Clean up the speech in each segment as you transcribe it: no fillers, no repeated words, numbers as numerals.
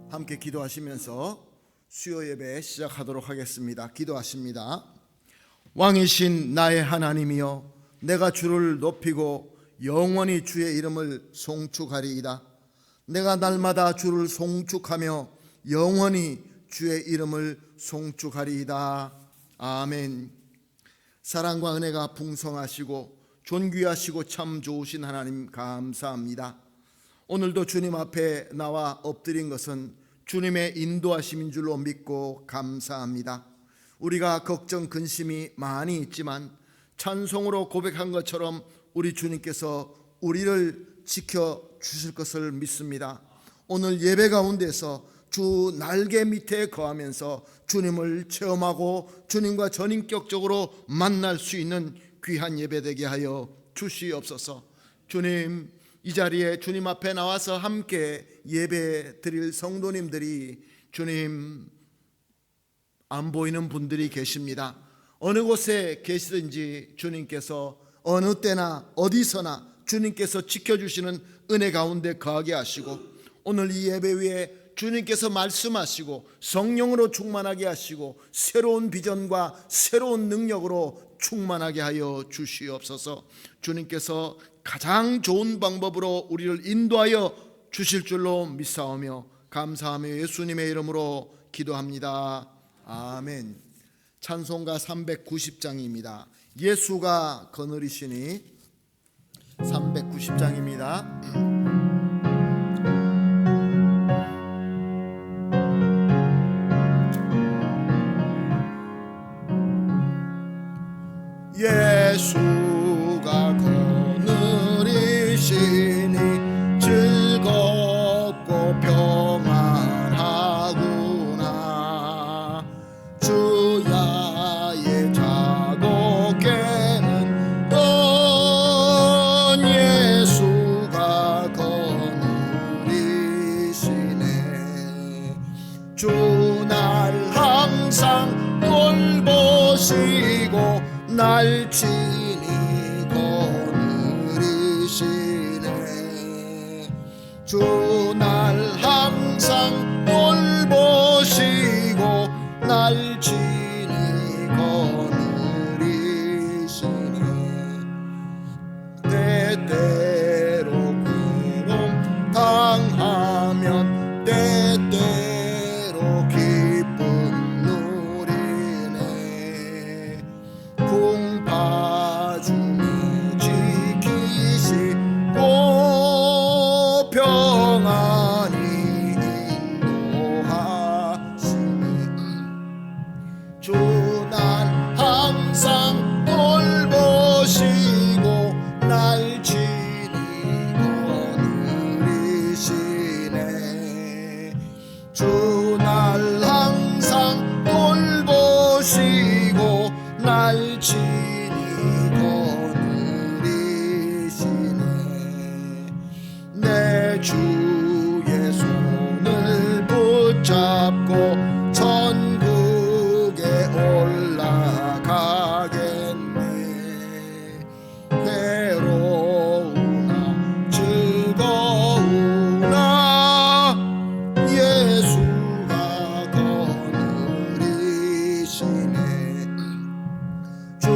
함께 기도하시면서 수요 예배 시작하도록 하겠습니다. 기도하십니다. 왕이신 나의 하나님이여, 내가 주를 높이고 영원히 주의 이름을 송축하리이다. 내가 날마다 주를 송축하며 영원히 주의 이름을 송축하리이다. 아멘. 사랑과 은혜가 풍성하시고 존귀하시고 참 좋으신 하나님 감사합니다. 오늘도 주님 앞에 나와 엎드린 것은 주님의 인도하심인 줄로 믿고 감사합니다. 우리가 걱정 근심이 많이 있지만 찬송으로 고백한 것처럼 우리 주님께서 우리를 지켜주실 것을 믿습니다. 오늘 예배 가운데서 주 날개 밑에 거하면서 주님을 체험하고 주님과 전인격적으로 만날 수 있는 귀한 예배 되게 하여 주시옵소서. 주님, 이 자리에 주님 앞에 나와서 함께 예배 드릴 성도님들이 주님 안 보이는 분들이 계십니다. 어느 곳에 계시든지 주님께서 어느 때나 어디서나 주님께서 지켜주시는 은혜 가운데 거하게 하시고, 오늘 이 예배 위에 주님께서 말씀하시고 성령으로 충만하게 하시고 새로운 비전과 새로운 능력으로 충만하게 하여 주시옵소서. 주님께서 가장 좋은 방법으로 우리를 인도하여 주실 줄로 믿사오며 감사하며 예수님의 이름으로 기도합니다. 아멘. 찬송가 390장입니다. 예수가 거느리시니 390장입니다. 예수가 거느리시니 즐겁고 평안하구나. 주야의 자곡에는 넌 예수가 거느리시네. 주 날 항상 돌보시고 날 친히 거느리시네. 주 날 항상 돌보시고 날 친히 거느리시네. 때때로 괴로움 당하면 때때로 기쁨 누리네. 공파중이 지키시고 평안히 인도하시니 주 날 항상 돌보시고 날 친히 거느리시네. 주 날 항상 돌보시고 날 친히 거느리시네. 내 주의 손을 붙잡고 천국에 올라가겠네. 괴로우나 즐거우나 예수가 거느리시네. 주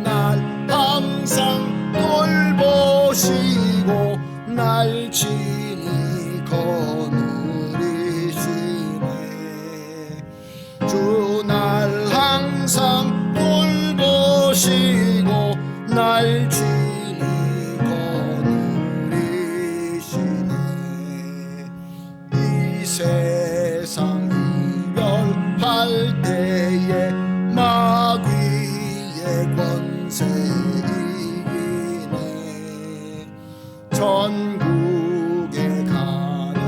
날 항상 돌보시고 날 친히 거느리시네. 주 날 항상 돌보시고 날 친히 거느리시네. 이 세상 이별할 때에 마귀의 권세 이기네. 천국에 가는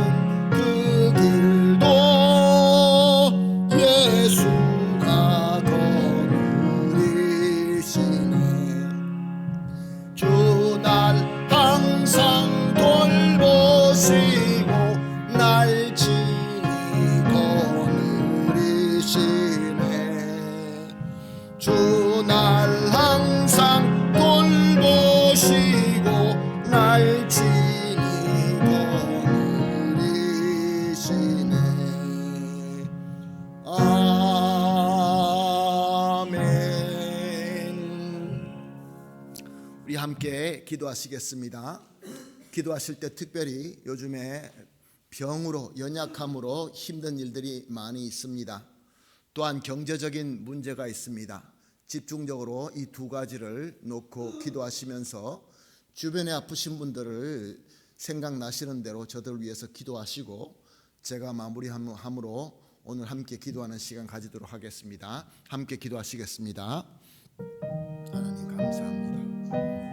그 길도 예수가 거느리시네. 주 날 항상 돌보시고 날 친히 거느리시네. 주 날 항상 돌보시고 날 친히 함께 기도하시겠습니다. 기도하실 때 특별히 요즘에 병으로 연약함으로 힘든 일들이 많이 있습니다. 또한 경제적인 문제가 있습니다. 집중적으로 이 두 가지를 놓고 기도하시면서 주변에 아프신 분들을 생각나시는 대로 저들을 위해서 기도하시고 제가 마무리함으로 오늘 함께 기도하는 시간 가지도록 하겠습니다. 함께 기도하시겠습니다. 하나님 감사합니다.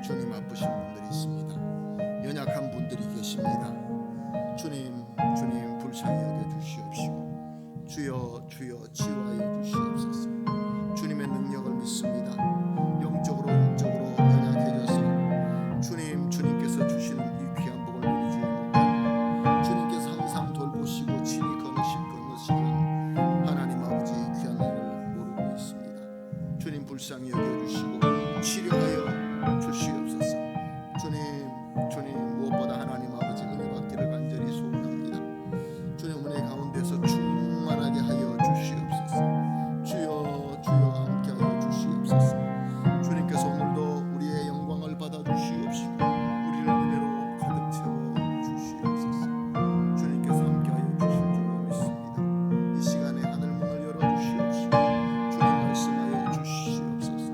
주님, 아프신 분들이 있습니다. 연약한 분들이 계십니다. 주님 불쌍히 여겨주시옵시고 주여 치유하여 주시옵소서. 주님의 능력을 믿습니다. 영적으로 연약해져서 주님께서 주시는 이 귀한 복을 누리지 못하고 주님께서 항상 돌보시고 친히 건너시는 하나님 아버지 귀한 일을 모르고 있습니다. 주님 불쌍히 여겨주시고 치료하여 주시옵소서. 주님 무엇보다 하나님 아버지 은혜 받기를 간절히 소원합니다. 주님 은혜 가운데서 충만하게 하여 주시옵소서. 주여 함께하여 주시옵소서. 주님께서 오늘도 우리의 영광을 받아 주시옵시고 우리를 은혜로 가득 채워 주시옵소서. 주님께서 함께하여 주실 줄로 믿습니다. 이 시간에 하늘 문을 열어 주시옵시고 주님 말씀하여 주시옵소서.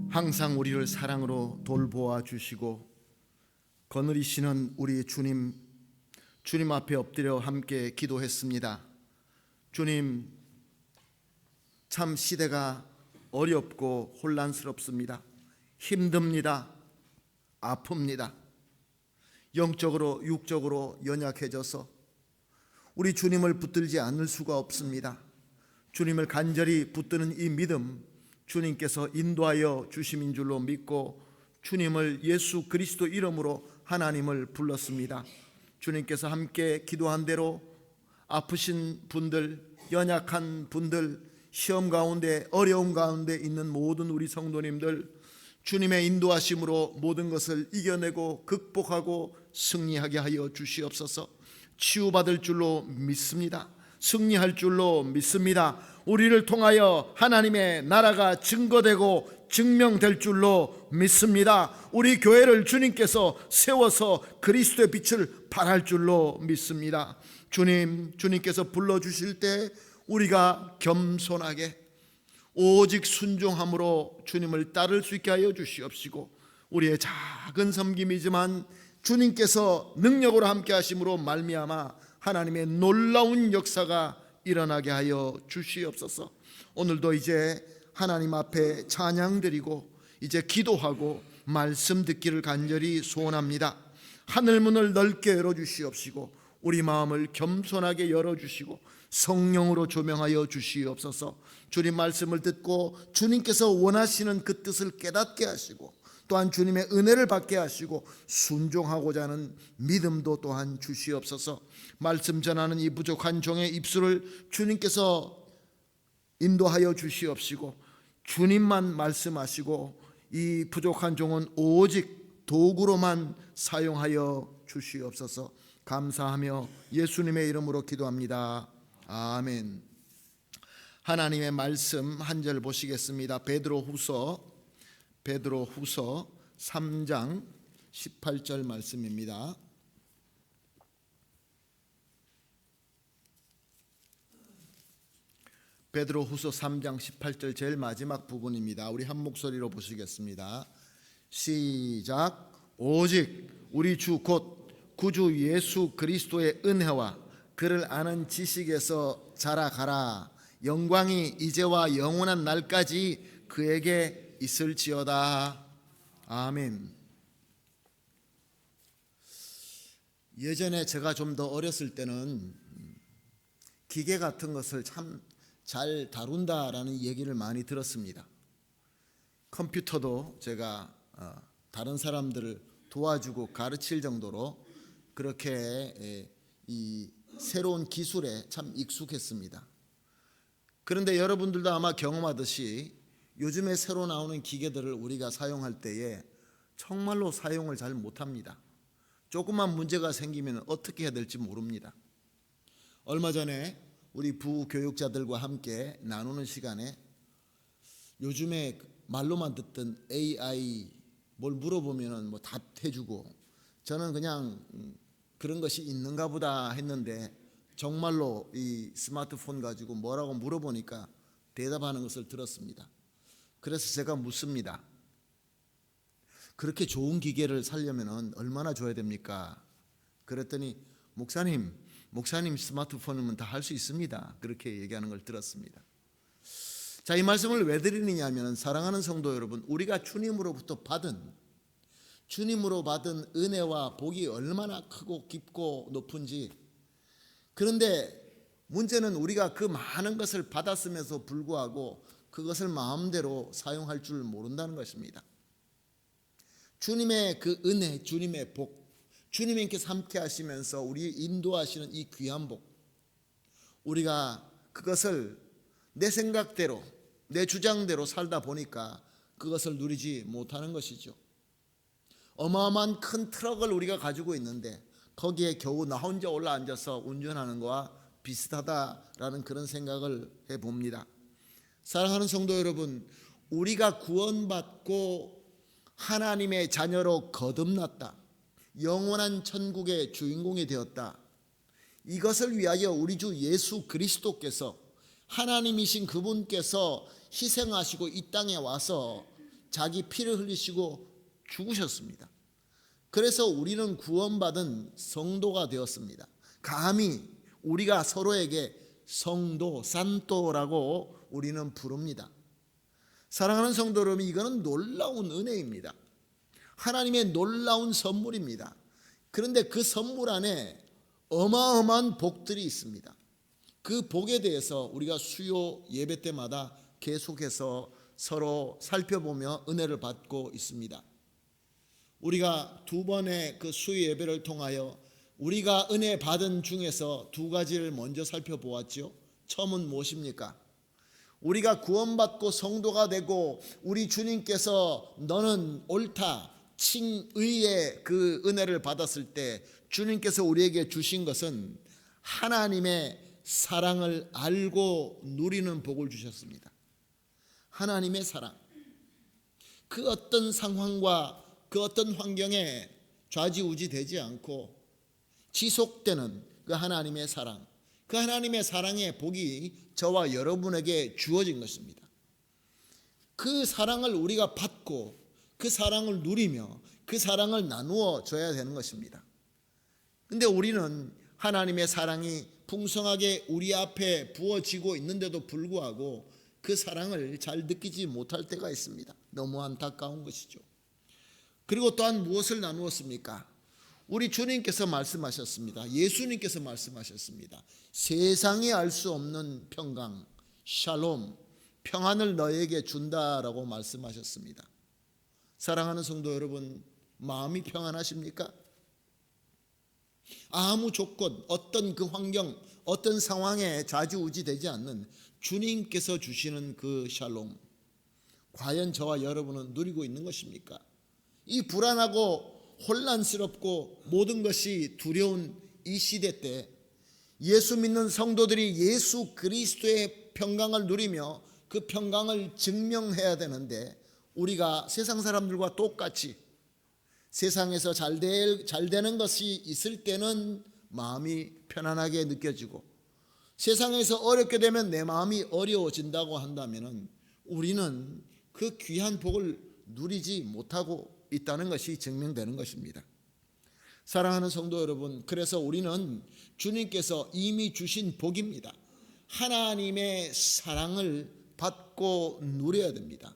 항상 우리를 사랑으로 돌보아 주시고 거느리시는 우리 주님 앞에 엎드려 함께 기도했습니다. 주님, 참 시대가 어렵고 혼란스럽습니다. 힘듭니다. 아픕니다. 영적으로 육적으로 연약해져서 우리 주님을 붙들지 않을 수가 없습니다. 주님을 간절히 붙드는 이 믿음, 주님께서 인도하여 주심인 줄로 믿고 주님을 예수 그리스도 이름으로 하나님을 불렀습니다. 주님께서 함께 기도한 대로 아프신 분들, 연약한 분들, 시험 가운데 어려움 가운데 있는 모든 우리 성도님들 주님의 인도하심으로 모든 것을 이겨내고 극복하고 승리하게 하여 주시옵소서. 치유받을 줄로 믿습니다. 승리할 줄로 믿습니다. 우리를 통하여 하나님의 나라가 증거되고 증명될 줄로 믿습니다. 우리 교회를 주님께서 세워서 그리스도의 빛을 발할 줄로 믿습니다. 주님께서 불러주실 때 우리가 겸손하게 오직 순종함으로 주님을 따를 수 있게 하여 주시옵시고 우리의 작은 섬김이지만 주님께서 능력으로 함께 하심으로 말미암아 하나님의 놀라운 역사가 일어나게 하여 주시옵소서. 오늘도 이제 하나님 앞에 찬양드리고 이제 기도하고 말씀 듣기를 간절히 소원합니다. 하늘문을 넓게 열어주시옵시고 우리 마음을 겸손하게 열어주시고 성령으로 조명하여 주시옵소서. 주님 말씀을 듣고 주님께서 원하시는 그 뜻을 깨닫게 하시고 또한 주님의 은혜를 받게 하시고 순종하고자 하는 믿음도 또한 주시옵소서. 말씀 전하는 이 부족한 종의 입술을 주님께서 인도하여 주시옵시고 주님만 말씀하시고 이 부족한 종은 오직 도구로만 사용하여 주시옵소서. 감사하며 예수님의 이름으로 기도합니다. 아멘. 하나님의 말씀 한 절 보시겠습니다. 베드로후서 3장 18절 말씀입니다. 베드로후서 3장 18절 제일 마지막 부분입니다. 우리 한 목소리로 보시겠습니다. 시작. 오직 우리 주 곧 구주 예수 그리스도의 은혜와 그를 아는 지식에서 자라가라. 영광이 이제와 영원한 날까지 그에게 있을지어다. 아멘. 예전에 제가 좀 더 어렸을 때는 기계 같은 것을 참 잘 다룬다라는 얘기를 많이 들었습니다. 컴퓨터도 제가 다른 사람들을 도와주고 가르칠 정도로 그렇게 이 새로운 기술에 참 익숙했습니다. 그런데 여러분들도 아마 경험하듯이 요즘에 새로 나오는 기계들을 우리가 사용할 때에 정말로 사용을 잘 못합니다. 조금만 문제가 생기면 어떻게 해야 될지 모릅니다. 얼마 전에 우리 부교육자들과 함께 나누는 시간에 요즘에 말로만 듣던 AI 뭘 물어보면 뭐 답해주고, 저는 그냥 그런 것이 있는가 보다 했는데 정말로 이 스마트폰 가지고 뭐라고 물어보니까 대답하는 것을 들었습니다. 그래서 제가 묻습니다. 그렇게 좋은 기계를 사려면 얼마나 줘야 됩니까? 그랬더니 목사님 스마트폰이면 다 할 수 있습니다. 그렇게 얘기하는 걸 들었습니다. 자, 이 말씀을 왜 드리느냐 하면, 사랑하는 성도 여러분, 우리가 주님으로부터 받은 은혜와 복이 얼마나 크고 깊고 높은지, 그런데 문제는 우리가 그 많은 것을 받았음에도 불구하고 그것을 마음대로 사용할 줄 모른다는 것입니다. 주님의 그 은혜, 주님의 복, 주님께서 함께 하시면서 우리 인도하시는 이 귀한 복, 우리가 그것을 내 생각대로, 내 주장대로 살다 보니까 그것을 누리지 못하는 것이죠. 어마어마한 큰 트럭을 우리가 가지고 있는데 거기에 겨우 나 혼자 올라앉아서 운전하는 거와 비슷하다라는 그런 생각을 해봅니다. 사랑하는 성도 여러분, 우리가 구원받고 하나님의 자녀로 거듭났다, 영원한 천국의 주인공이 되었다, 이것을 위하여 우리 주 예수 그리스도께서, 하나님이신 그분께서 희생하시고 이 땅에 와서 자기 피를 흘리시고 죽으셨습니다. 그래서 우리는 구원받은 성도가 되었습니다. 감히 우리가 서로에게 성도, 산토라고 우리는 부릅니다. 사랑하는 성도 여러분, 이거는 놀라운 은혜입니다. 하나님의 놀라운 선물입니다. 그런데 그 선물 안에 어마어마한 복들이 있습니다. 그 복에 대해서 우리가 수요 예배 때마다 계속해서 서로 살펴보며 은혜를 받고 있습니다. 우리가 두 번의 그 수요 예배를 통하여 우리가 은혜 받은 중에서 두 가지를 먼저 살펴보았죠. 처음은 무엇입니까? 우리가 구원받고 성도가 되고 우리 주님께서 너는 옳다, 칭의의 그 은혜를 받았을 때 주님께서 우리에게 주신 것은 하나님의 사랑을 알고 누리는 복을 주셨습니다. 하나님의 사랑, 그 어떤 상황과 그 어떤 환경에 좌지우지 되지 않고 지속되는 그 하나님의 사랑, 그 하나님의 사랑의 복이 저와 여러분에게 주어진 것입니다. 그 사랑을 우리가 받고 그 사랑을 누리며 그 사랑을 나누어 줘야 되는 것입니다. 근데 우리는 하나님의 사랑이 풍성하게 우리 앞에 부어지고 있는데도 불구하고 그 사랑을 잘 느끼지 못할 때가 있습니다. 너무 안타까운 것이죠. 그리고 또한 무엇을 나누었습니까? 우리 주님께서 말씀하셨습니다. 예수님께서 말씀하셨습니다. 세상이 알 수 없는 평강, 샬롬, 평안을 너에게 준다라고 말씀하셨습니다. 사랑하는 성도 여러분, 마음이 평안하십니까? 아무 조건, 어떤 그 환경, 어떤 상황에 좌지우지 되지 않는 주님께서 주시는 그 샬롬, 과연 저와 여러분은 누리고 있는 것입니까? 이 불안하고 혼란스럽고 모든 것이 두려운 이 시대 때 예수 믿는 성도들이 예수 그리스도의 평강을 누리며 그 평강을 증명해야 되는데, 우리가 세상 사람들과 똑같이 세상에서 잘 되는 것이 있을 때는 마음이 편안하게 느껴지고, 세상에서 어렵게 되면 내 마음이 어려워진다고 한다면 우리는 그 귀한 복을 누리지 못하고 있다는 것이 증명되는 것입니다. 사랑하는 성도 여러분, 그래서 우리는 주님께서 이미 주신 복입니다. 하나님의 사랑을 받고 누려야 됩니다.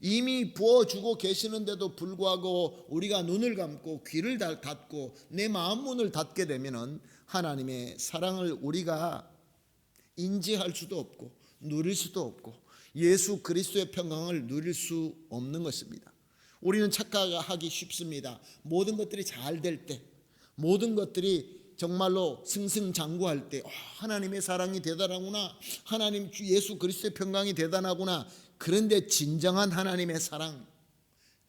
이미 부어주고 계시는데도 불구하고 우리가 눈을 감고 귀를 닫고 내 마음 문을 닫게 되면 하나님의 사랑을 우리가 인지할 수도 없고 누릴 수도 없고 예수 그리스도의 평강을 누릴 수 없는 것입니다. 우리는 착각하기 쉽습니다. 모든 것들이 잘 될 때, 모든 것들이 정말로 승승장구할 때 하나님의 사랑이 대단하구나, 하나님 예수 그리스도의 평강이 대단하구나, 그런데 진정한 하나님의 사랑,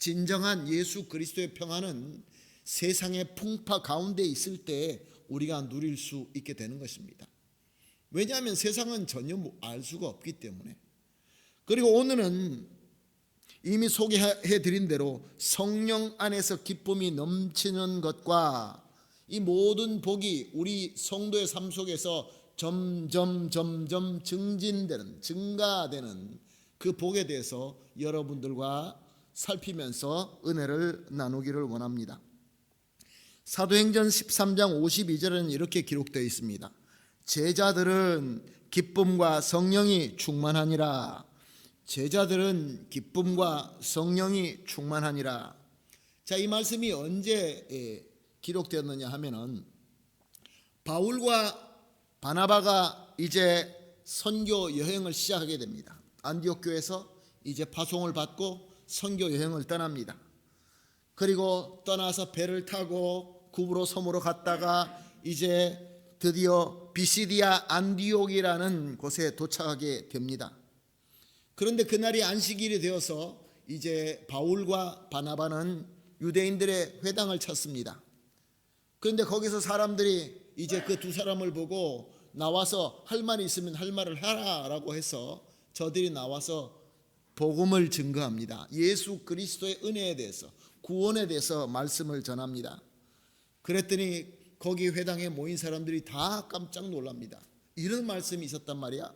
진정한 예수 그리스도의 평안은 세상의 풍파 가운데 있을 때 우리가 누릴 수 있게 되는 것입니다. 왜냐하면 세상은 전혀 알 수가 없기 때문에. 그리고 오늘은 이미 소개해 드린 대로 성령 안에서 기쁨이 넘치는 것과 이 모든 복이 우리 성도의 삶 속에서 점점 증진되는, 증가되는 그 복에 대해서 여러분들과 살피면서 은혜를 나누기를 원합니다. 사도행전 13장 52절에는 이렇게 기록되어 있습니다. 제자들은 기쁨과 성령이 충만하니라. 제자들은 기쁨과 성령이 충만하니라. 자, 이 말씀이 언제 기록되었느냐 하면은 바울과 바나바가 이제 선교 여행을 시작하게 됩니다. 안디옥 교회에서 이제 파송을 받고 선교 여행을 떠납니다. 그리고 떠나서 배를 타고 구브로 섬으로 갔다가 이제 드디어 비시디아 안디옥이라는 곳에 도착하게 됩니다. 그런데 그날이 안식일이 되어서 이제 바울과 바나바는 유대인들의 회당을 찾습니다. 그런데 거기서 사람들이 이제 그 두 사람을 보고 나와서 할 말이 있으면 할 말을 하라라고 해서 저들이 나와서 복음을 증거합니다. 예수 그리스도의 은혜에 대해서, 구원에 대해서 말씀을 전합니다. 그랬더니 거기 회당에 모인 사람들이 다 깜짝 놀랍니다. 이런 말씀이 있었단 말이야.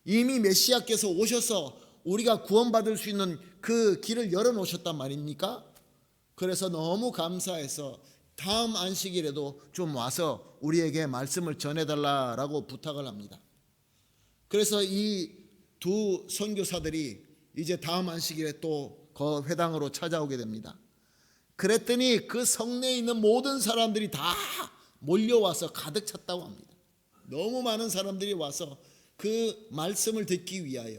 이미 메시아께서 오셔서 우리가 구원받을 수 있는 그 길을 열어놓으셨단 말입니까? 그래서 너무 감사해서 다음 안식일에도 좀 와서 우리에게 말씀을 전해달라라고 부탁을 합니다. 그래서 이 두 선교사들이 이제 다음 안식일에 또 그 회당으로 찾아오게 됩니다. 그랬더니 그 성내에 있는 모든 사람들이 다 몰려와서 가득 찼다고 합니다. 너무 많은 사람들이 와서 그 말씀을 듣기 위하여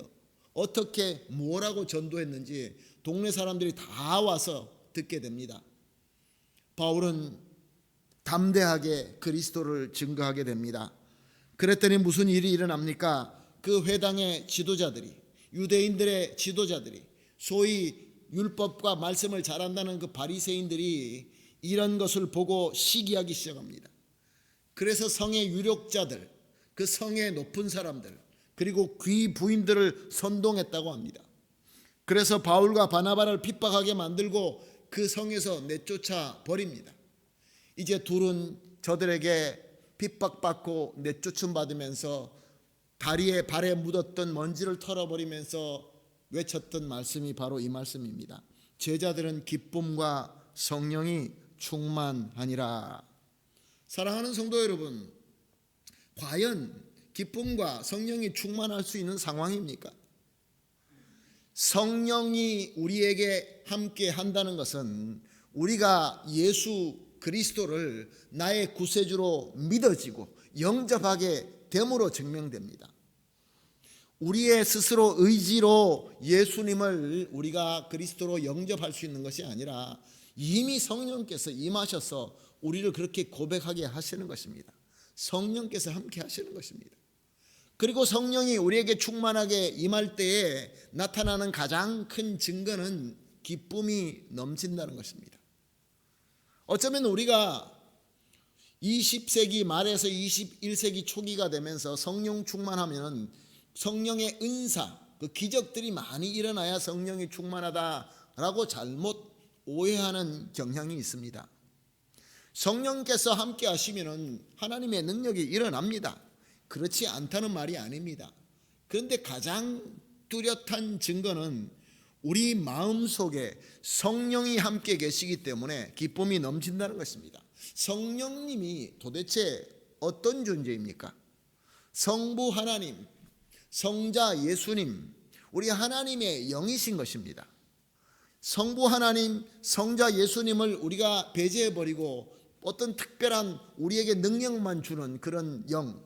어떻게 뭐라고 전도했는지 동네 사람들이 다 와서 듣게 됩니다. 바울은 담대하게 그리스도를 증거하게 됩니다. 그랬더니 무슨 일이 일어납니까? 그 회당의 지도자들이, 유대인들의 지도자들이, 소위 율법과 말씀을 잘한다는 그 바리새인들이 이런 것을 보고 시기하기 시작합니다. 그래서 성의 유력자들, 그 성의 높은 사람들, 그리고 귀 부인들을 선동했다고 합니다. 그래서 바울과 바나바를 핍박하게 만들고 그 성에서 내쫓아 버립니다. 이제 둘은 저들에게 핍박받고 내쫓음 받으면서 다리에 발에 묻었던 먼지를 털어버리면서 외쳤던 말씀이 바로 이 말씀입니다. 제자들은 기쁨과 성령이 충만하니라. 사랑하는 성도 여러분, 과연 기쁨과 성령이 충만할 수 있는 상황입니까? 성령이 우리에게 함께 한다는 것은 우리가 예수 그리스도를 나의 구세주로 믿어지고 영접하게 됨으로 증명됩니다. 우리의 스스로 의지로 예수님을 우리가 그리스도로 영접할 수 있는 것이 아니라 이미 성령께서 임하셔서 우리를 그렇게 고백하게 하시는 것입니다. 성령께서 함께 하시는 것입니다. 그리고 성령이 우리에게 충만하게 임할 때에 나타나는 가장 큰 증거는 기쁨이 넘친다는 것입니다. 어쩌면 우리가 20세기 말에서 21세기 초기가 되면서 성령 충만하면 성령의 은사, 그 기적들이 많이 일어나야 성령이 충만하다라고 잘못 오해하는 경향이 있습니다. 성령께서 함께 하시면 하나님의 능력이 일어납니다. 그렇지 않다는 말이 아닙니다. 그런데 가장 뚜렷한 증거는 우리 마음속에 성령이 함께 계시기 때문에 기쁨이 넘친다는 것입니다. 성령님이 도대체 어떤 존재입니까? 성부 하나님, 성자 예수님, 우리 하나님의 영이신 것입니다. 성부 하나님, 성자 예수님을 우리가 배제해버리고 어떤 특별한 우리에게 능력만 주는 그런 영,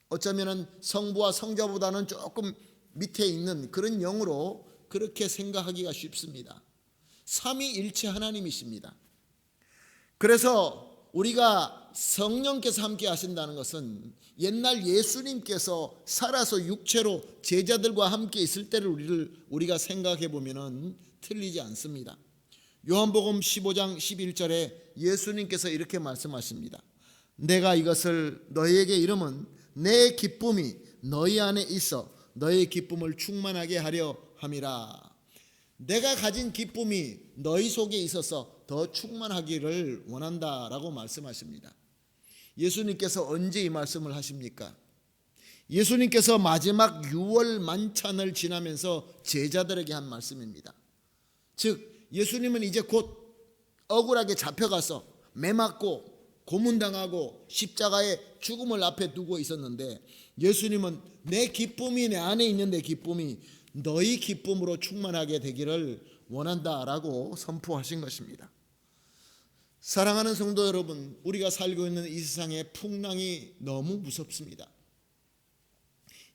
어쩌면 성부와 성자보다는 조금 밑에 있는 그런 영으로 그렇게 생각하기가 쉽습니다. 삼위일체 하나님이십니다. 그래서 우리가 성령께서 함께 하신다는 것은 옛날 예수님께서 살아서 육체로 제자들과 함께 있을 때를 우리가 생각해 보면은 틀리지 않습니다. 요한복음 15장 11절에 예수님께서 이렇게 말씀하십니다. 내가 이것을 너희에게 이름은 내 기쁨이 너희 안에 있어 너희 기쁨을 충만하게 하려 함이라. 내가 가진 기쁨이 너희 속에 있어서 더 충만하기를 원한다라고 말씀하십니다. 예수님께서 언제 이 말씀을 하십니까? 예수님께서 마지막 6월 만찬을 지나면서 제자들에게 한 말씀입니다. 즉 예수님은 이제 곧 억울하게 잡혀가서 매맞고 고문당하고 십자가의 죽음을 앞에 두고 있었는데, 예수님은 내 기쁨이, 내 안에 있는 내 기쁨이 너희 기쁨으로 충만하게 되기를 원한다라고 선포하신 것입니다. 사랑하는 성도 여러분, 우리가 살고 있는 이 세상의 풍랑이 너무 무섭습니다.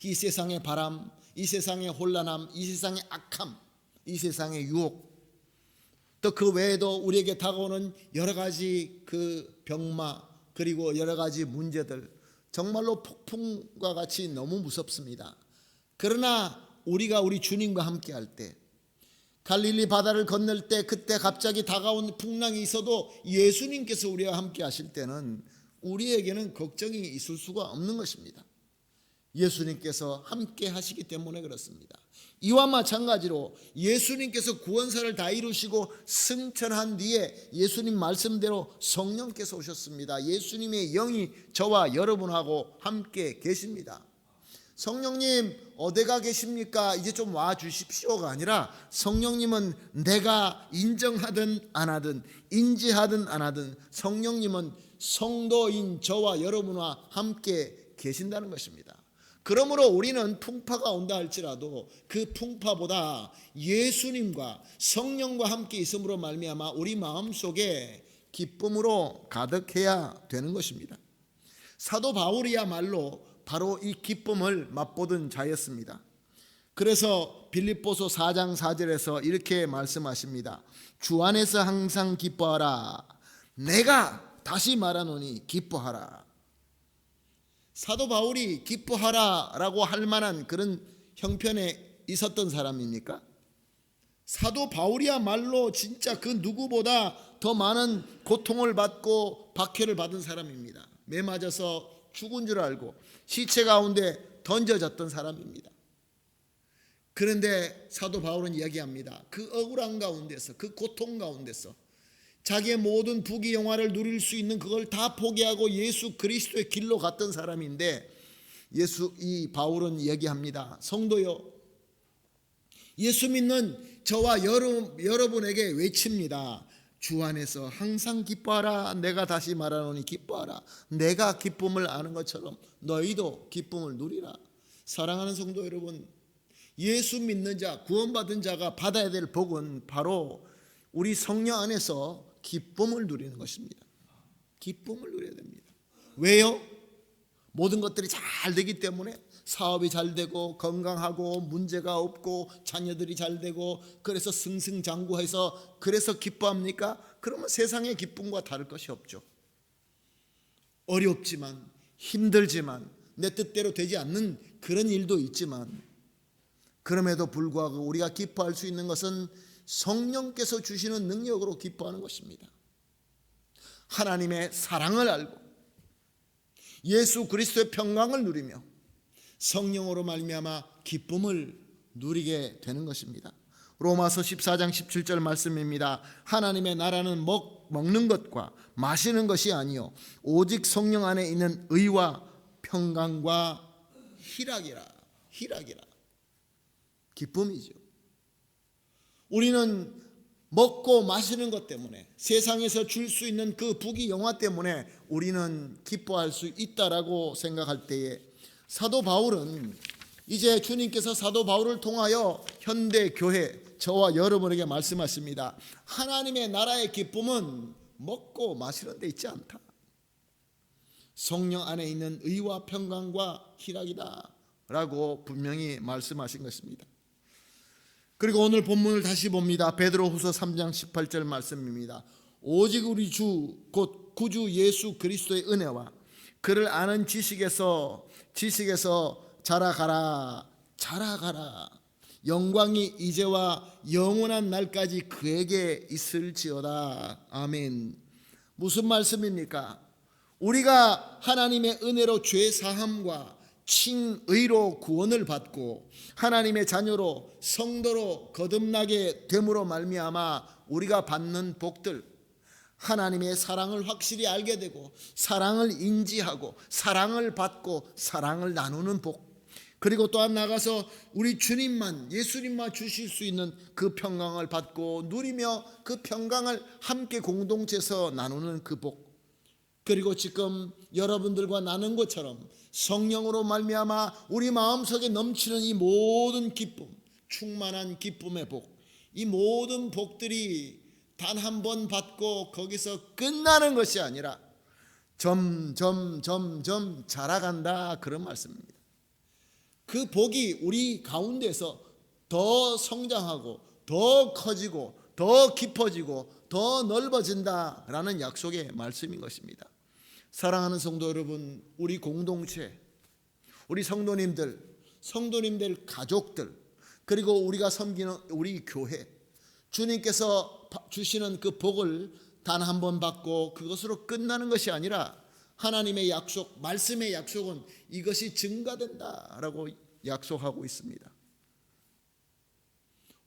이 세상의 바람, 이 세상의 혼란함, 이 세상의 악함, 이 세상의 유혹, 또 그 외에도 우리에게 다가오는 여러 가지 그 병마, 그리고 여러 가지 문제들, 정말로 폭풍과 같이 너무 무섭습니다. 그러나 우리가 우리 주님과 함께 할 때, 갈릴리 바다를 건널 때, 그때 갑자기 다가온 풍랑이 있어도 예수님께서 우리와 함께 하실 때는 우리에게는 걱정이 있을 수가 없는 것입니다. 예수님께서 함께 하시기 때문에 그렇습니다. 이와 마찬가지로 예수님께서 구원사를 다 이루시고 승천한 뒤에 예수님 말씀대로 성령께서 오셨습니다. 예수님의 영이 저와 여러분하고 함께 계십니다. 성령님 어디가 계십니까? 이제 좀 와 주십시오가 아니라, 성령님은 내가 인정하든 안 하든, 인지하든 안 하든 성령님은 성도인 저와 여러분과 함께 계신다는 것입니다. 그러므로 우리는 풍파가 온다 할지라도 그 풍파보다 예수님과 성령과 함께 있음으로 말미암아 우리 마음속에 기쁨으로 가득해야 되는 것입니다. 사도 바울이야말로 바로 이 기쁨을 맛보던 자였습니다. 그래서 빌립보서 4장 4절에서 이렇게 말씀하십니다. 주 안에서 항상 기뻐하라. 내가 다시 말하노니 기뻐하라. 사도 바울이 기뻐하라 라고 할 만한 그런 형편에 있었던 사람입니까? 사도 바울이야말로 진짜 그 누구보다 더 많은 고통을 받고 박해를 받은 사람입니다. 매 맞아서 죽은 줄 알고 시체 가운데 던져졌던 사람입니다. 그런데 사도 바울은 이야기합니다. 그 억울한 가운데서, 그 고통 가운데서 자기의 모든 부귀영화를 누릴 수 있는 그걸 다 포기하고 예수 그리스도의 길로 갔던 사람인데, 이 바울은 얘기합니다. 성도요, 예수 믿는 저와 여러분에게 외칩니다. 주 안에서 항상 기뻐하라. 내가 다시 말하노니 기뻐하라. 내가 기쁨을 아는 것처럼 너희도 기쁨을 누리라. 사랑하는 성도 여러분, 예수 믿는 자, 구원받은 자가 받아야 될 복은 바로 우리 성령 안에서 기쁨을 누리는 것입니다. 기쁨을 누려야 됩니다. 왜요? 모든 것들이 잘 되기 때문에, 사업이 잘 되고 건강하고 문제가 없고 자녀들이 잘 되고 그래서 승승장구해서 그래서 기뻐합니까? 그러면 세상의 기쁨과 다를 것이 없죠. 어렵지만, 힘들지만, 내 뜻대로 되지 않는 그런 일도 있지만, 그럼에도 불구하고 우리가 기뻐할 수 있는 것은 성령께서 주시는 능력으로 기뻐하는 것입니다. 하나님의 사랑을 알고 예수 그리스도의 평강을 누리며 성령으로 말미암아 기쁨을 누리게 되는 것입니다. 로마서 14장 17절 말씀입니다. 하나님의 나라는 먹는 것과 마시는 것이 아니요 오직 성령 안에 있는 의와 평강과 희락이라. 기쁨이죠. 우리는 먹고 마시는 것 때문에, 세상에서 줄 수 있는 그 부귀영화 때문에 우리는 기뻐할 수 있다라고 생각할 때에, 사도 바울은 이제 주님께서 사도 바울을 통하여 현대 교회, 저와 여러분에게 말씀하십니다. 하나님의 나라의 기쁨은 먹고 마시는 데 있지 않다. 성령 안에 있는 의와 평강과 희락이다 라고 분명히 말씀하신 것입니다. 그리고 오늘 본문을 다시 봅니다. 베드로후서 3장 18절 말씀입니다. 오직 우리 주 곧 구주 예수 그리스도의 은혜와 그를 아는 지식에서 자라가라. 영광이 이제와 영원한 날까지 그에게 있을지어다. 아멘. 무슨 말씀입니까? 우리가 하나님의 은혜로 죄 사함과 칭의로 구원을 받고 하나님의 자녀로 성도로 거듭나게 됨으로 말미암아 우리가 받는 복들, 하나님의 사랑을 확실히 알게 되고 사랑을 인지하고 사랑을 받고 사랑을 나누는 복, 그리고 또한 나가서 우리 주님만, 예수님만 주실 수 있는 그 평강을 받고 누리며 그 평강을 함께 공동체에서 나누는 그 복, 그리고 지금 여러분들과 나눈 것처럼 성령으로 말미암아 우리 마음속에 넘치는 이 모든 기쁨, 충만한 기쁨의 복, 이 모든 복들이 단 한 번 받고 거기서 끝나는 것이 아니라 점점 자라간다, 그런 말씀입니다. 그 복이 우리 가운데서 더 성장하고 더 커지고 더 깊어지고 더 넓어진다라는 약속의 말씀인 것입니다. 사랑하는 성도 여러분, 우리 공동체, 우리 성도님들 가족들, 그리고 우리가 섬기는 우리 교회, 주님께서 주시는 그 복을 단 한 번 받고 그것으로 끝나는 것이 아니라 하나님의 약속, 말씀의 약속은 이것이 증가된다라고 약속하고 있습니다.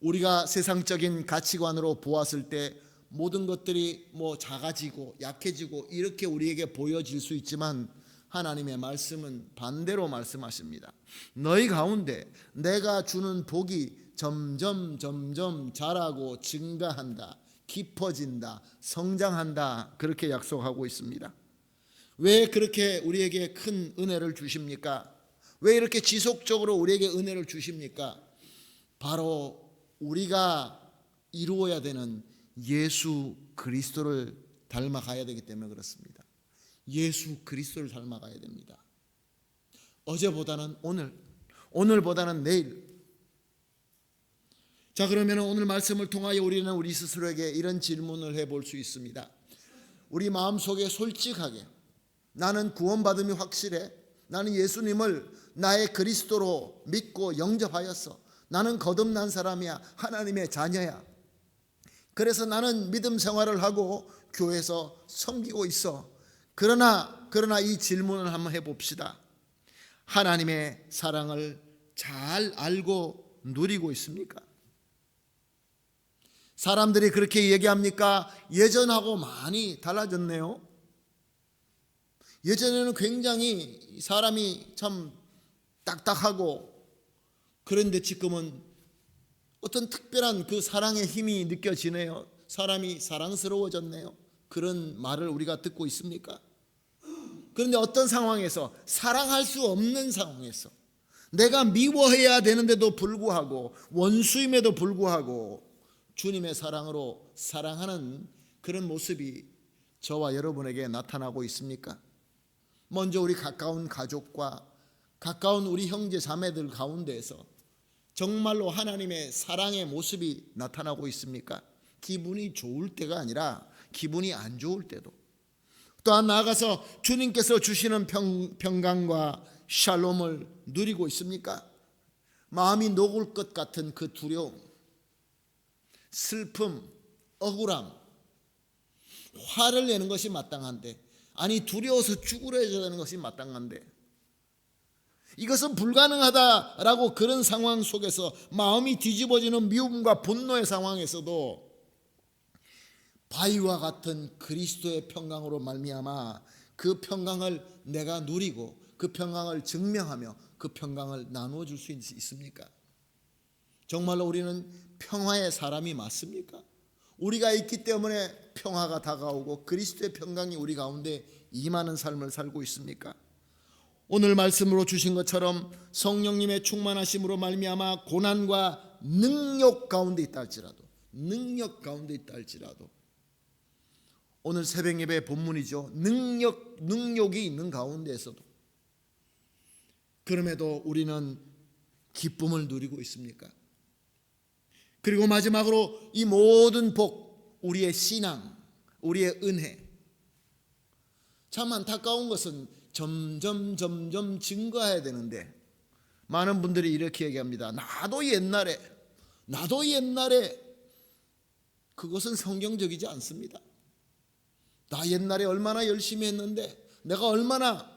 우리가 세상적인 가치관으로 보았을 때 모든 것들이 작아지고 약해지고 이렇게 우리에게 보여질 수 있지만 하나님의 말씀은 반대로 말씀하십니다. 너희 가운데 내가 주는 복이 점점 자라고 증가한다, 깊어진다, 성장한다, 그렇게 약속하고 있습니다. 왜 그렇게 우리에게 큰 은혜를 주십니까? 왜 이렇게 지속적으로 우리에게 은혜를 주십니까? 바로 우리가 이루어야 되는 예수 그리스도를 닮아가야 되기 때문에 그렇습니다. 예수 그리스도를 닮아가야 됩니다. 어제보다는 오늘, 오늘보다는 내일. 자, 그러면 오늘 말씀을 통하여 우리는 우리 스스로에게 이런 질문을 해볼 수 있습니다. 우리 마음속에 솔직하게, 나는 구원받음이 확실해, 나는 예수님을 나의 그리스도로 믿고 영접하였어, 나는 거듭난 사람이야, 하나님의 자녀야, 그래서 나는 믿음 생활을 하고 교회에서 섬기고 있어. 그러나 이 질문을 한번 해봅시다. 하나님의 사랑을 잘 알고 누리고 있습니까? 사람들이 그렇게 얘기합니까? 예전하고 많이 달라졌네요. 예전에는 굉장히 사람이 참 딱딱하고, 그런데 지금은 어떤 특별한 그 사랑의 힘이 느껴지네요. 사람이 사랑스러워졌네요. 그런 말을 우리가 듣고 있습니까? 그런데 어떤 상황에서, 사랑할 수 없는 상황에서, 내가 미워해야 되는데도 불구하고, 원수임에도 불구하고 주님의 사랑으로 사랑하는 그런 모습이 저와 여러분에게 나타나고 있습니까? 먼저 우리 가까운 가족과 가까운 우리 형제 자매들 가운데에서 정말로 하나님의 사랑의 모습이 나타나고 있습니까? 기분이 좋을 때가 아니라 기분이 안 좋을 때도, 또한 나아가서 주님께서 주시는 평강과 샬롬을 누리고 있습니까? 마음이 녹을 것 같은 그 두려움, 슬픔, 억울함, 화를 내는 것이 마땅한데, 아니 두려워서 죽으려야 되는 것이 마땅한데, 이것은 불가능하다라고 그런 상황 속에서 마음이 뒤집어지는 미움과 분노의 상황에서도 바위와 같은 그리스도의 평강으로 말미암아 그 평강을 내가 누리고 그 평강을 증명하며 그 평강을 나누어 줄 수 있습니까? 정말로 우리는 평화의 사람이 맞습니까? 우리가 있기 때문에 평화가 다가오고 그리스도의 평강이 우리 가운데 임하는 삶을 살고 있습니까? 오늘 말씀으로 주신 것처럼 성령님의 충만하심으로 말미암아 고난과 능력 가운데 있다 할지라도 오늘 새벽 예배 본문이죠. 능력이 있는 가운데에서도 그럼에도 우리는 기쁨을 누리고 있습니까? 그리고 마지막으로 이 모든 복, 우리의 신앙, 우리의 은혜. 참 안타까운 것은 점점 증가해야 되는데 많은 분들이 이렇게 얘기합니다. 나도 옛날에 그것은 성경적이지 않습니다. 나 옛날에 얼마나 열심히 했는데, 내가 얼마나.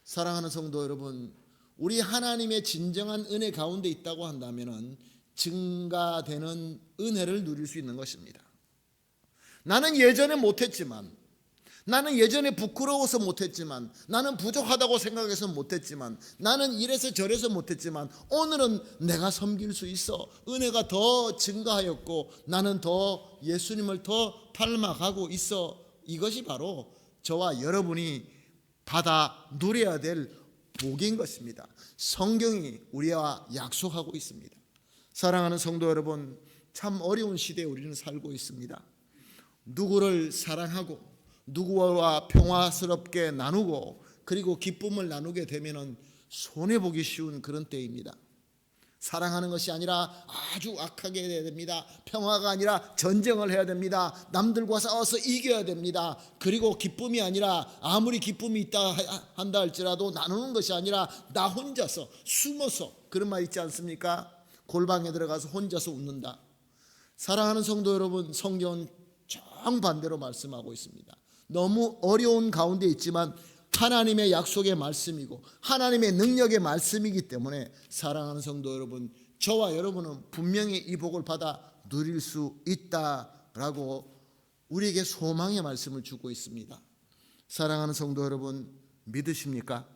사랑하는 성도 여러분, 우리 하나님의 진정한 은혜 가운데 있다고 한다면 증가되는 은혜를 누릴 수 있는 것입니다. 나는 예전에 못했지만, 나는 예전에 부끄러워서 못했지만, 나는 부족하다고 생각해서 못했지만, 나는 이래서 저래서 못했지만 오늘은 내가 섬길 수 있어. 은혜가 더 증가하였고 나는 더 예수님을 더 닮아가고 있어. 이것이 바로 저와 여러분이 받아 누려야 될 복인 것입니다. 성경이 우리와 약속하고 있습니다. 사랑하는 성도 여러분, 참 어려운 시대에 우리는 살고 있습니다. 누구를 사랑하고 누구와 평화스럽게 나누고 그리고 기쁨을 나누게 되면 손해보기 쉬운 그런 때입니다. 사랑하는 것이 아니라 아주 악하게 해야 됩니다. 평화가 아니라 전쟁을 해야 됩니다. 남들과 싸워서 이겨야 됩니다. 그리고 기쁨이 아니라 아무리 기쁨이 있다 한다 할지라도 나누는 것이 아니라 나 혼자서 숨어서, 그런 말 있지 않습니까? 골방에 들어가서 혼자서 웃는다. 사랑하는 성도 여러분, 성경은 정반대로 말씀하고 있습니다. 너무 어려운 가운데 있지만 하나님의 약속의 말씀이고 하나님의 능력의 말씀이기 때문에 사랑하는 성도 여러분, 저와 여러분은 분명히 이 복을 받아 누릴 수 있다라고 우리에게 소망의 말씀을 주고 있습니다. 사랑하는 성도 여러분, 믿으십니까?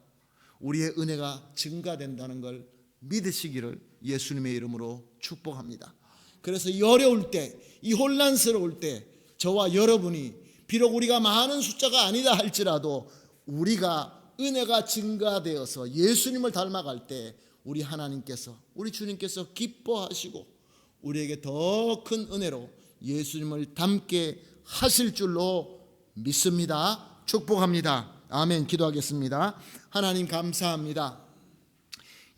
우리의 은혜가 증가된다는 걸 믿으시기를 예수님의 이름으로 축복합니다. 그래서 이 어려울 때, 이 혼란스러울 때 저와 여러분이 비록 우리가 많은 숫자가 아니다 할지라도 우리가 은혜가 증가되어서 예수님을 닮아갈 때 우리 하나님께서, 우리 주님께서 기뻐하시고 우리에게 더 큰 은혜로 예수님을 닮게 하실 줄로 믿습니다. 축복합니다. 아멘. 기도하겠습니다. 하나님 감사합니다.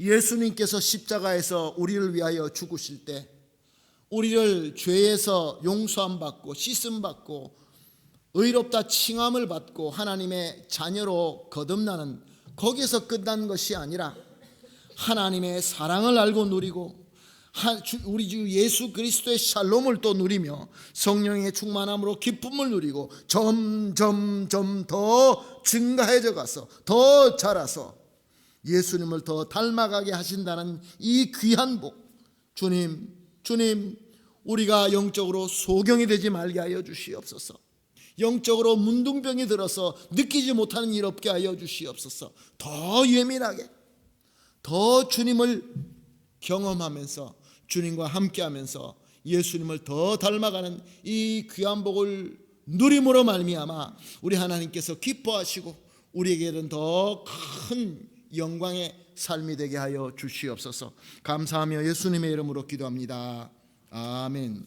예수님께서 십자가에서 우리를 위하여 죽으실 때 우리를 죄에서 용서함 받고 씻음 받고 의롭다 칭함을 받고 하나님의 자녀로 거듭나는, 거기에서 끝난 것이 아니라 하나님의 사랑을 알고 누리고 우리 주 예수 그리스도의 샬롬을 또 누리며 성령의 충만함으로 기쁨을 누리고 점점 더 증가해져 가서 더 자라서 예수님을 더 닮아가게 하신다는 이 귀한 복, 주님 우리가 영적으로 소경이 되지 말게 하여 주시옵소서. 영적으로 문둥병이 들어서 느끼지 못하는 일 없게 하여 주시옵소서. 더 예민하게, 더 주님을 경험하면서 주님과 함께하면서 예수님을 더 닮아가는 이 귀한 복을 누림으로 말미암아 우리 하나님께서 기뻐하시고 우리에게는 더 큰 영광의 삶이 되게 하여 주시옵소서. 감사하며 예수님의 이름으로 기도합니다. 아멘.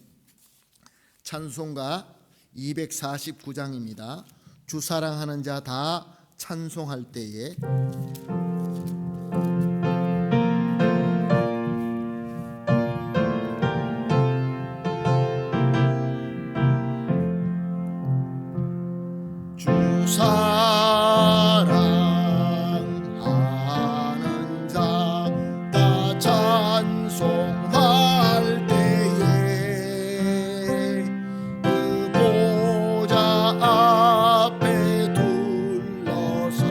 찬송가 249장입니다. 주 사랑하는 자 다 찬송할 때에 주 사랑하는 자 다 찬송할 때에 그 보좌 앞에 둘러서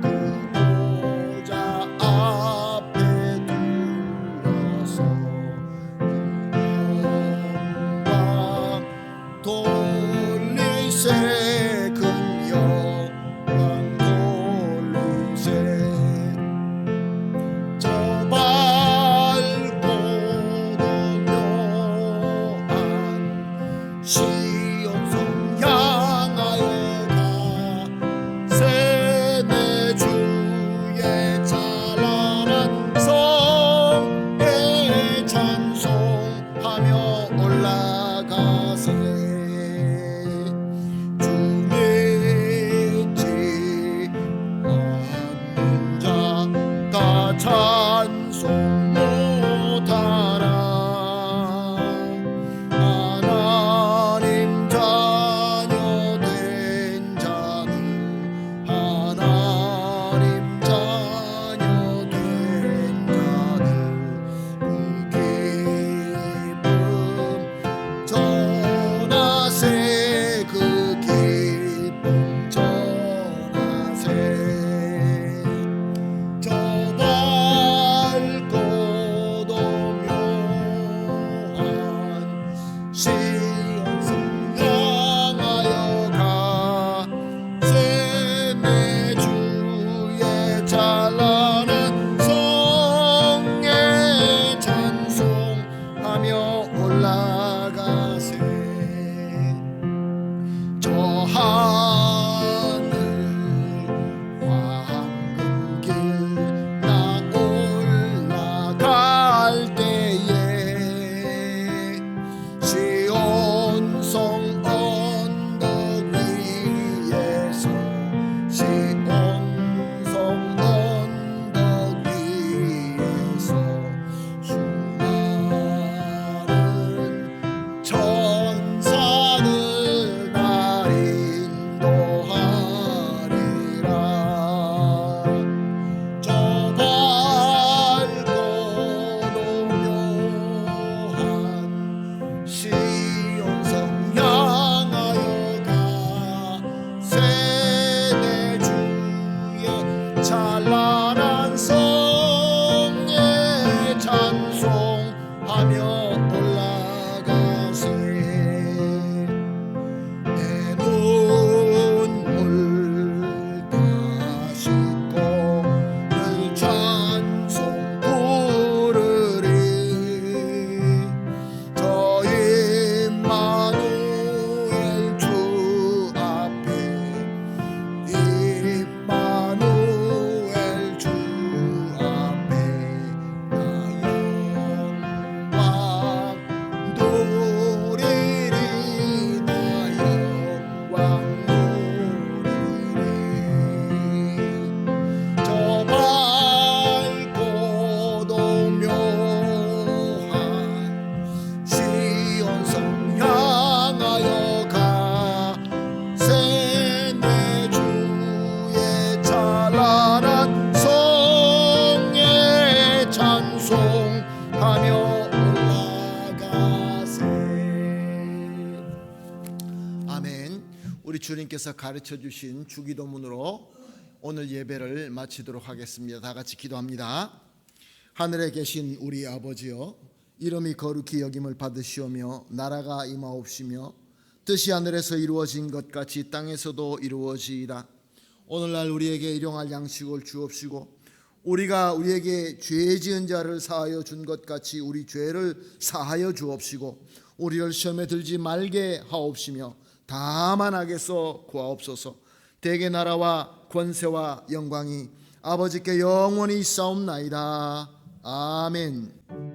그 보좌 앞에 둘러서 영광 돌리세 찬송 못하나 하나님 자 시온성 향하여 가세 내 주의 찬란한 성에 찬송하며 올라가세 저 하늘 황금길 나 올라갈 때에 시온성 언덕 위에서 시온성 언덕 위에서 수많은 천사들 날 인도하리라 저 밝고 노묘한 시온성 향하여 가세 내 주의 찬란한 성에 찬송하며 올라가세 내 눈물 다 씻고 늘 찬송 부르리 저 임마누엘 주 앞에 임마누엘 주 앞에 나 영광 누리리 나 영광 누리리 저 밝고 노묘한 시온성 향하여 가세 내 주의 찬란한 성에 찬송하며 올라가세 아멘. 우리 주님께서 가르쳐 주신 주기도문으로 오늘 예배를 마치도록 하겠습니다. 다 같이 기도합니다. 하늘에 계신 우리 아버지여, 이름이 거룩히 여김을 받으시오며 나라가 임하옵시며 뜻이 하늘에서 이루어진 것 같이 땅에서도 이루어지이다. 오늘날 우리에게 일용할 양식을 주옵시고 우리가 우리에게 죄 지은 자를 사하여 준 것 같이 우리 죄를 사하여 주옵시고 우리를 시험에 들지 말게 하옵시며 다만 악에서 구하옵소서. 대개 나라와 권세와 영광이 아버지께 영원히 있사옵나이다. 아멘.